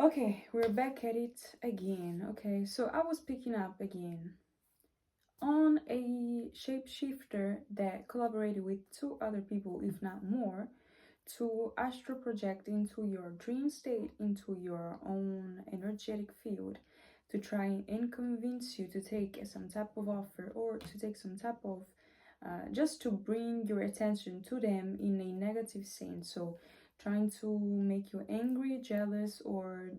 Okay, we're back at it again. Okay, so I was picking up again on a shapeshifter that collaborated with 2 other people, if not more, to astral project into your dream state, into your own energetic field, to try and convince you to take some type of offer or to take some type of just to bring your attention to them in a negative sense. So trying to make you angry, jealous, or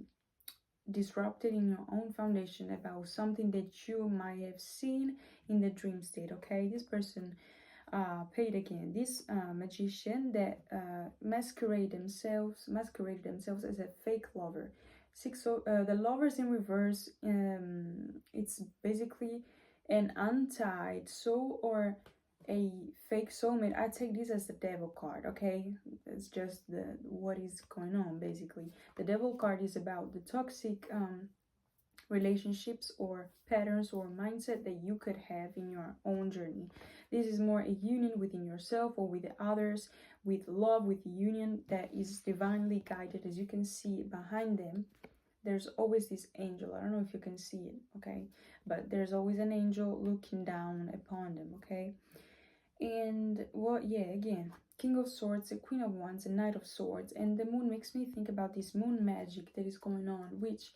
disrupted in your own foundation about something that you might have seen in the dream state. Okay, this person paid again, this magician that masqueraded themselves as a fake lover. The lovers in reverse, it's basically an untied soul or a fake soulmate. I take this as the devil card. Okay, it's just the what is going on. Basically, the devil card is about the toxic relationships or patterns or mindset that you could have in your own journey. This is more a union within yourself or with others, with love, with union that is divinely guided. As you can see behind them, there's always this angel. I don't know if you can see it, okay, but there's always an angel looking down upon them, okay. And well, yeah, again, King of Swords, the Queen of Wands, the Knight of Swords, and the moon makes me think about this moon magic that is going on, which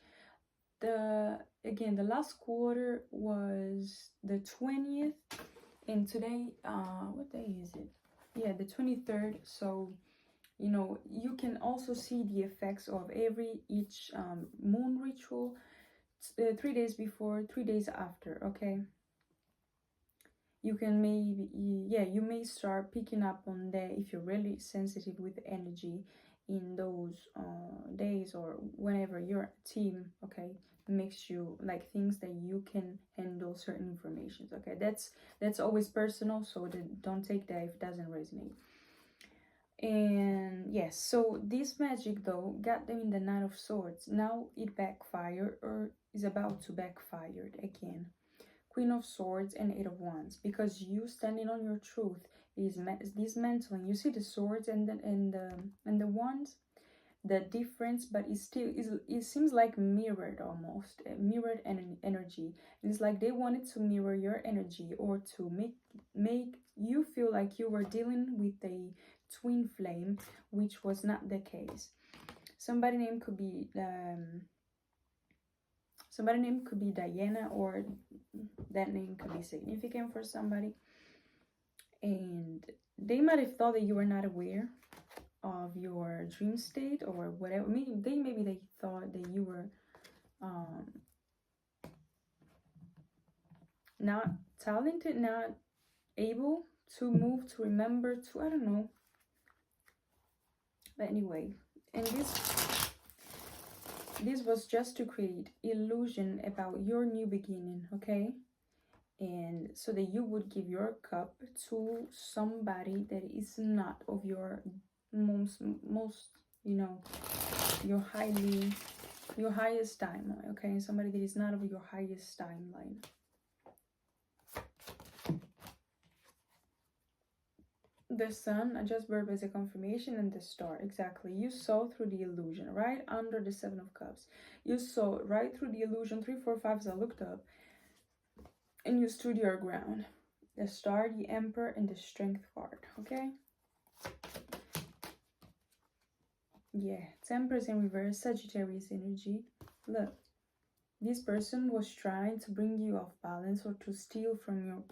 the last quarter was the 20th, and today what day is it? Yeah, the 23rd. So you know, you can also see the effects of each moon ritual 3 days before, 3 days after. Okay, you can you may start picking up on that if you're really sensitive with energy in those days or whenever your team, okay, makes you like things that you can handle certain informations. Okay, that's always personal, so don't take that if it doesn't resonate. And yes, so this magic though got them in the Knight of Swords. Now it backfired or is about to backfire again. Queen of Swords and Eight of Wands, because you standing on your truth is dismantling. You see the swords and the wands, the difference, but it seems like mirrored, almost mirrored energy. It's like they wanted to mirror your energy or to make you feel like you were dealing with a twin flame, which was not the case. Somebody name could be Diana, or that name could be significant for somebody, and they might have thought that you were not aware of your dream state or whatever. Maybe they thought that you were not talented, not able to move, to remember, to, I don't know. But anyway, and this was just to create illusion about your new beginning, okay? And so that you would give your cup to somebody that is not of your most you know, your highest timeline, okay? Somebody that is not of your highest timeline. The sun, I just verb as a confirmation, and the star, exactly. You saw through the illusion, right under the Seven of Cups. You saw right through the illusion, 3, 4, 5, as I looked up, and you stood your ground. The star, the Emperor, and the Strength card, okay? Yeah, Temperance in reverse, Sagittarius energy. Look, this person was trying to bring you off balance or to steal from your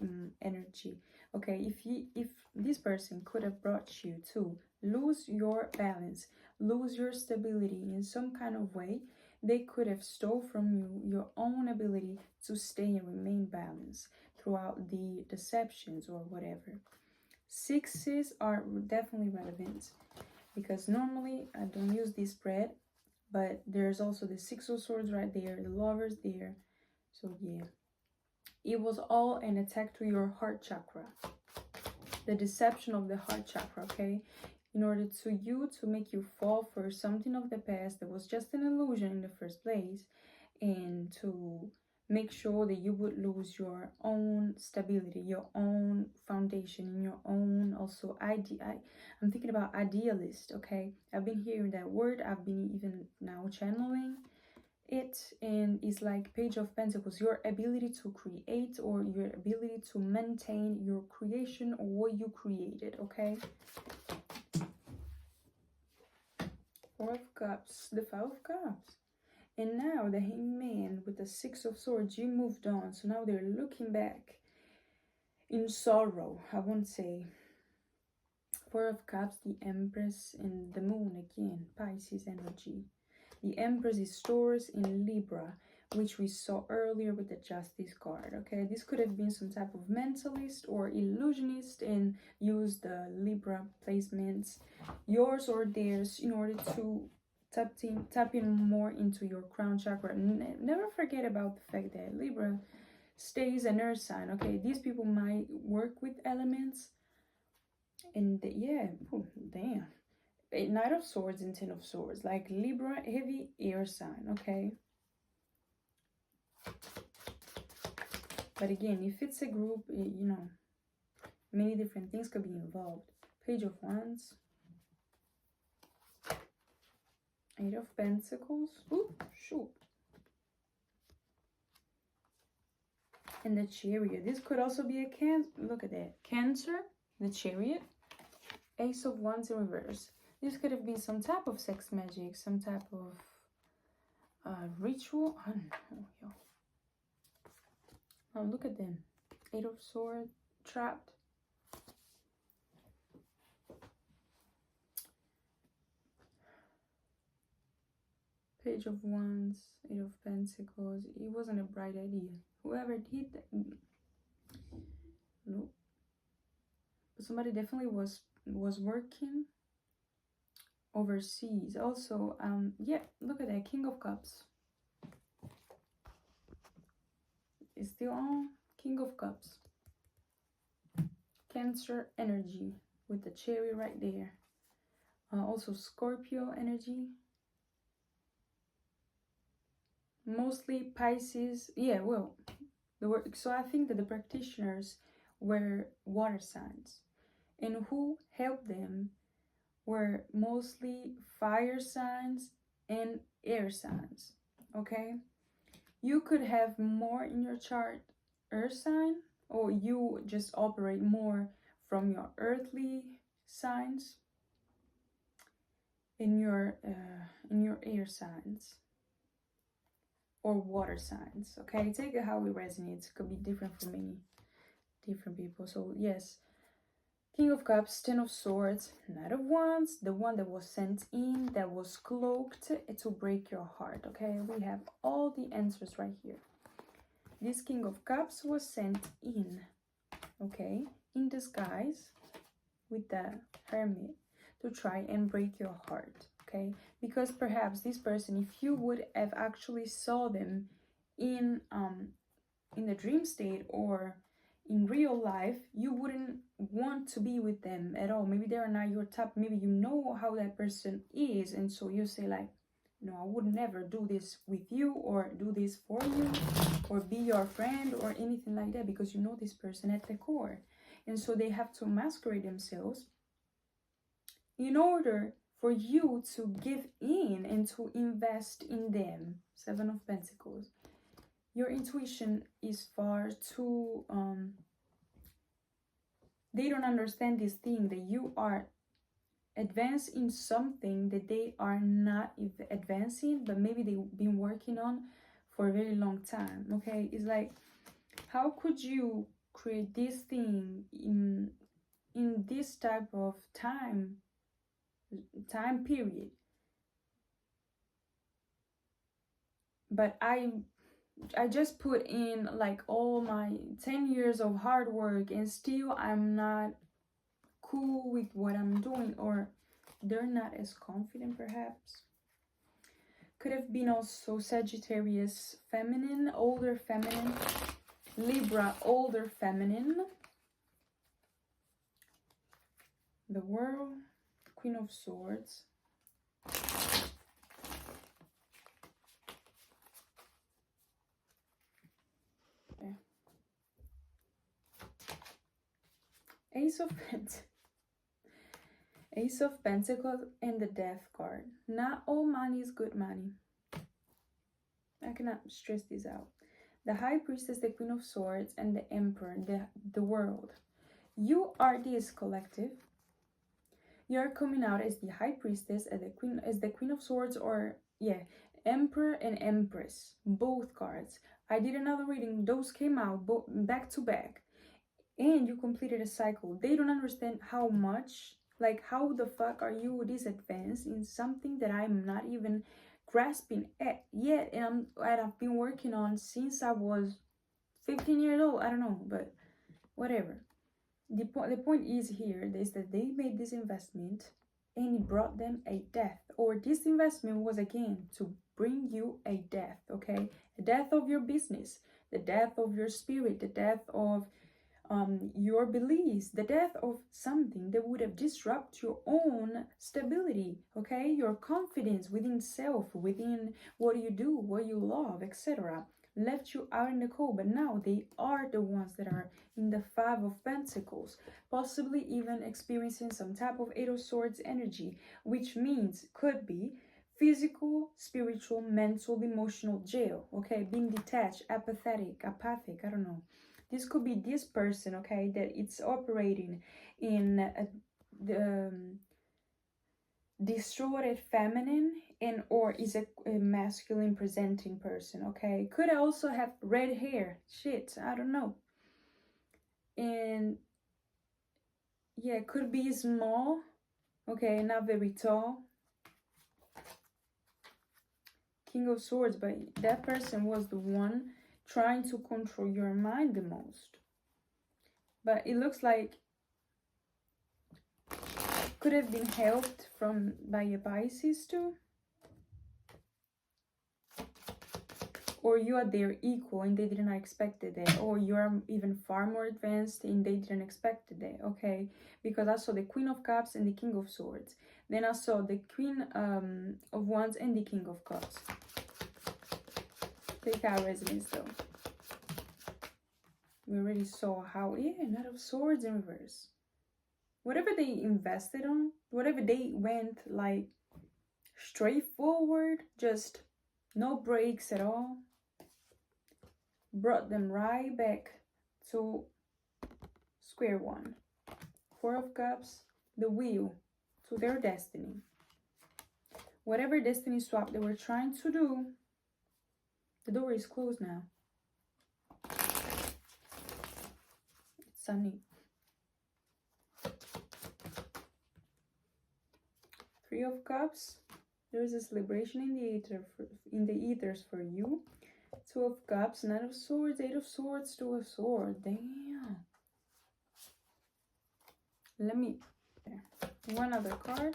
energy. Okay, if this person could have brought you to lose your balance, lose your stability in some kind of way, they could have stole from you your own ability to stay and remain balanced throughout the deceptions or whatever. Sixes are definitely relevant, because normally I don't use this spread, but there's also the Six of Swords right there, the Lovers there. So yeah, it was all an attack to your heart chakra, the deception of the heart chakra, okay? In order to make you fall for something of the past that was just an illusion in the first place, and to make sure that you would lose your own stability, your own foundation, and your own also I'm thinking about idealist, okay? I've been hearing that word. I've been even now channeling it, and it's like Page of Pentacles, your ability to create or your ability to maintain your creation or what you created, okay? Four of Cups, the Five of Cups. And now the Hangman with the Six of Swords, you moved on. So now they're looking back in sorrow, I won't say. Four of Cups, the Empress, and the Moon again, Pisces energy. The Empress is Taurus in Libra, which we saw earlier with the Justice card, okay? This could have been some type of mentalist or illusionist and use the Libra placements, yours or theirs, in order to tap in more into your crown chakra. Never forget about the fact that Libra stays an earth sign, okay? These people might work with elements, and yeah, oh, damn. Knight of Swords and Ten of Swords, like Libra, heavy air sign, okay? But again, if it's a group, you know, many different things could be involved. Page of Wands, Eight of Pentacles, ooh, shoot. And the Chariot. This could also be a Cancer. Look at that. Cancer, the Chariot, Ace of Wands in reverse. This could have been some type of sex magic, some type of ritual. I don't know, yo. Oh, look at them. Eight of Swords, trapped. Page of Wands, Eight of Pentacles. It wasn't a bright idea. Whoever did that, no. But somebody definitely was working overseas. Also, yeah, look at that, King of Cups. It's still on. King of Cups. Cancer energy with the cherry right there. Also Scorpio energy. Mostly Pisces. Yeah, well, so I think that the practitioners were water signs, and who helped them were mostly fire signs and air signs, okay? You could have more in your chart earth sign, or you just operate more from your earthly signs in your air signs or water signs, okay? Take it how it resonates. It could be different for many different people. So yes, King of Cups, Ten of Swords, Knight of Wands, the one that was sent in, that was cloaked to break your heart, okay? We have all the answers right here. This King of Cups was sent in, okay, in disguise with the Hermit to try and break your heart, okay? Because perhaps this person, if you would have actually saw them in the dream state or in real life, you wouldn't want to be with them at all. Maybe they are not your type. Maybe you know how that person is, and so you say like, no, I would never do this with you or do this for you or be your friend or anything like that, because you know this person at the core. And so they have to masquerade themselves in order for you to give in and to invest in them. Seven of Pentacles. Your intuition is far too, they don't understand this thing that you are advanced in something that they are not advancing, but maybe they've been working on for a very long time, okay? It's like, how could you create this thing in this type of time period? But I just put in like all my 10 years of hard work, and still I'm not cool with what I'm doing, or they're not as confident perhaps. Could have been also Sagittarius feminine, older feminine, Libra older feminine, the World, Queen of Swords, Ace of Pentacles. Ace of Pentacles and the Death card. Not all money is good money. I cannot stress this out. The High Priestess, the Queen of Swords, and the Emperor, the World. You are this collective. You are coming out as the High Priestess, as the Queen of Swords, or yeah, Emperor and Empress. Both cards. I did another reading. Those came out back to back. And you completed a cycle. They don't understand how much, like, how the fuck are you this advanced in something that I'm not even grasping at yet, and I've been working on since I was 15 years old. I don't know, but whatever. The point is here is that they made this investment and it brought them a death, or this investment was again to bring you a death, okay? The death of your business, the death of your spirit, the death of your beliefs, the death of something that would have disrupted your own stability, okay? Your confidence within self, within what you do, what you love, etc. Left you out in the cold, but now they are the ones that are in the Five of Pentacles, possibly even experiencing some type of Eight of Swords energy, which means could be physical, spiritual, mental, emotional jail, okay? Being detached, apathetic, apathic, I don't know. This could be this person, okay, that it's operating in the distorted feminine, and or is a masculine presenting person, okay? Could also have red hair. Shit, I don't know. And yeah, could be small, okay, not very tall. King of Swords, but that person was the one trying to control your mind the most. But it looks like could have been helped by a Pisces too. Or you are their equal and they didn't expect it, or you are even far more advanced and they didn't expect it, okay? Because I saw the Queen of Cups and the King of Swords. Then I saw the Queen of Wands and the King of Cups. Take our resonance though. We already saw how, yeah, Knight of Swords in reverse. Whatever they invested on, whatever they went like straightforward, just no breaks at all, brought them right back to square one. Four of Cups, the wheel to their destiny. Whatever destiny swap they were trying to do, the door is closed now. It's sunny. Three of Cups. There's a celebration in the ethers for you. Two of Cups, Knight of Swords, Eight of Swords, Two of Swords. Damn. Let me... One other card.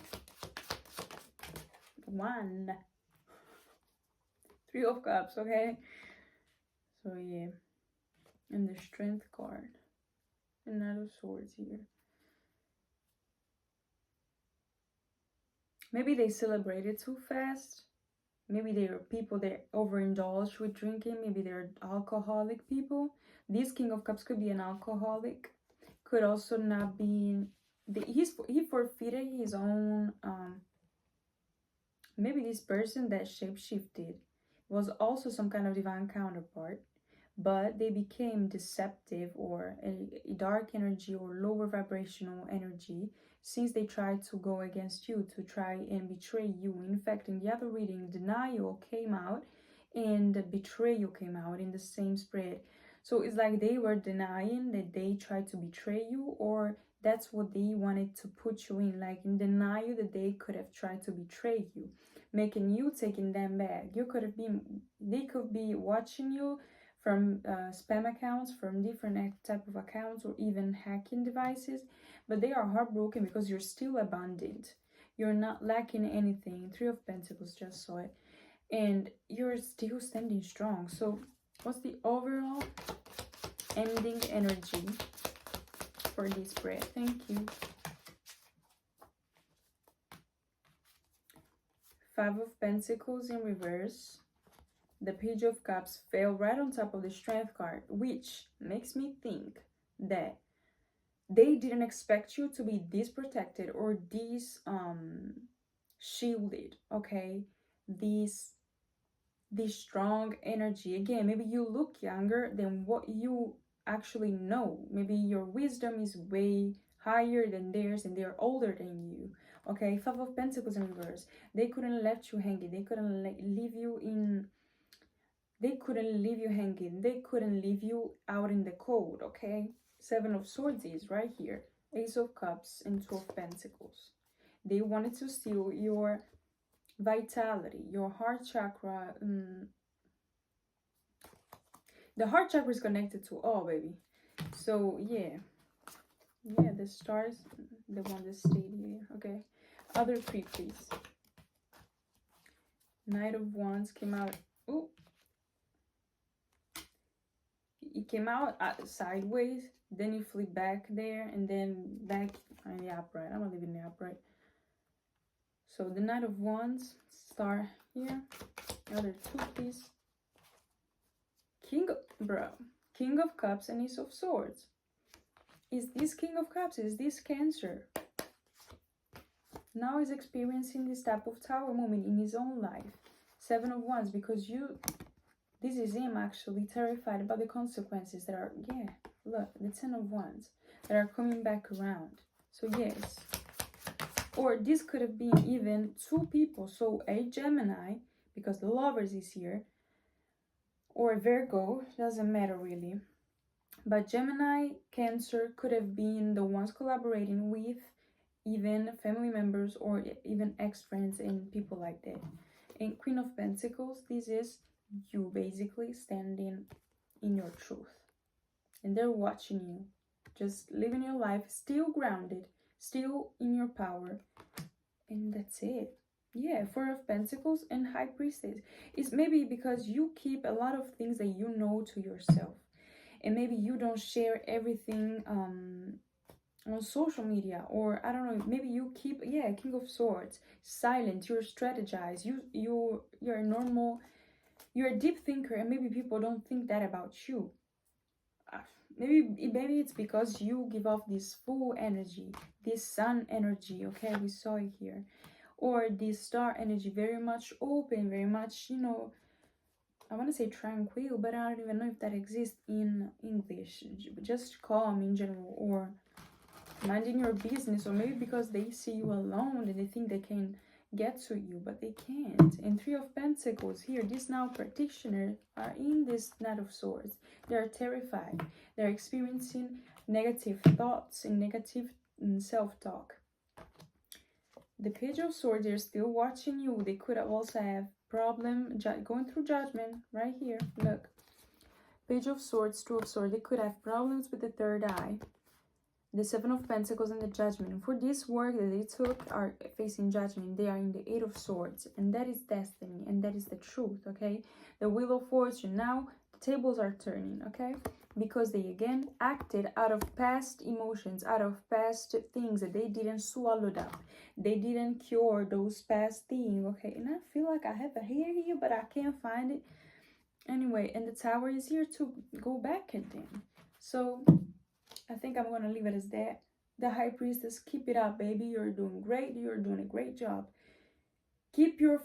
One. Three of Cups, okay? So, yeah. And the Strength card. And Knight of Swords here. Maybe they celebrated too fast. Maybe they are people that overindulge with drinking. Maybe they're alcoholic people. This King of Cups could be an alcoholic. Could also not be... He forfeited his own... maybe this person that shapeshifted was also some kind of divine counterpart. But they became deceptive or a dark energy or lower vibrational energy since they tried to go against you, to try and betray you. In fact, in the other reading, denial came out and betrayal came out in the same spread. So it's like they were denying that they tried to betray you, or that's what they wanted to put you in, like in denial that they could have tried to betray you, making you taking them back. They could be watching you from spam accounts, from different type of accounts, or even hacking devices, but they are heartbroken because you're still abundant. You're not lacking anything. Three of Pentacles, just saw it. And you're still standing strong. So what's the overall ending energy for this spread? Thank you. Five of Pentacles in reverse. The Page of Cups fell right on top of the Strength card, which makes me think that they didn't expect you to be this protected or this shielded, okay? This strong energy. Again, maybe you look younger than what you actually know. Maybe your wisdom is way higher than theirs and they're older than you. Okay, Five of Pentacles in reverse. They couldn't let you hanging. They couldn't leave you in. They couldn't leave you hanging. They couldn't leave you out in the cold. Okay, Seven of Swords is right here. Ace of Cups and Two of Pentacles. They wanted to steal your vitality, your heart chakra. The heart chakra is connected to all, baby. So yeah, the stars, the one that stayed here. Okay, other three, please. Knight of Wands came out. Oh, it came out sideways, then you flip back there, and then back on the upright. I'm gonna leave it in the upright. So the Knight of Wands, star here. Other two, please. King of Cups and Ace of Swords. Is this King of Cups? Is this Cancer? Now he's experiencing this type of tower moment in his own life. Seven of Wands, because this is him actually terrified about the consequences that are, yeah, look, the Ten of Wands that are coming back around. So yes, or this could have been even two people. So a Gemini, because the Lovers is here, or Virgo, doesn't matter really. But Gemini, Cancer could have been the ones collaborating with even family members or even ex-friends and people like that. And Queen of Pentacles, this is you basically standing in your truth. And they're watching you, just living your life, still grounded, still in your power. And that's it. Yeah, Four of Pentacles and High Priestess. It's maybe because you keep a lot of things that you know to yourself. And maybe you don't share everything on social media, or I don't know, maybe you keep, yeah, King of Swords, silent, you're strategize, you're a normal, you're a deep thinker, and maybe people don't think that about you. Maybe it's because you give off this full energy, this sun energy, okay, we saw it here, or this star energy, very much open, very much, you know, I want to say tranquil, but I don't even know if that exists in English, just calm in general, or minding your business, or maybe because they see you alone and they think they can get to you, but they can't. And Three of Pentacles here, these now practitioners are in this Knight of Swords. They're terrified. They're experiencing negative thoughts and negative self-talk. The Page of Swords, they're still watching you. They could also have problem going through judgment right here. Look, Page of Swords, Two of Swords, they could have problems with the third eye. The Seven of Pentacles and the Judgment. And for this work that they took, are facing judgment. They are in the Eight of Swords. And that is destiny. And that is the truth, okay? The Wheel of Fortune. Now, the tables are turning, okay? Because they, again, acted out of past emotions, out of past things that they didn't swallow up. They didn't cure those past things, okay? And I feel like I have a hair here, but I can't find it. Anyway, and the Tower is here to go back at them. So I think I'm going to leave it as that. The High Priestess, keep it up, baby. You're doing great. You're doing a great job. Keep your...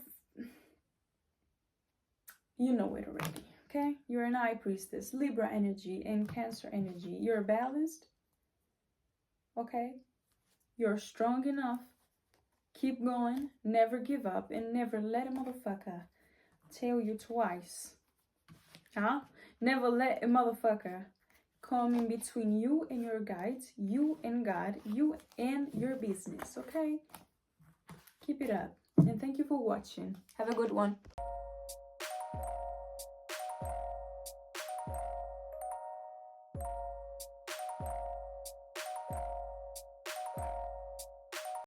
You know it already, okay? You're an High Priestess, Libra energy and Cancer energy. You're balanced, okay? You're strong enough. Keep going. Never give up. And never let a motherfucker tell you twice. Huh? Never let a motherfucker come in between you and your guides, you and God, you and your business, okay? Keep it up. And thank you for watching. Have a good one.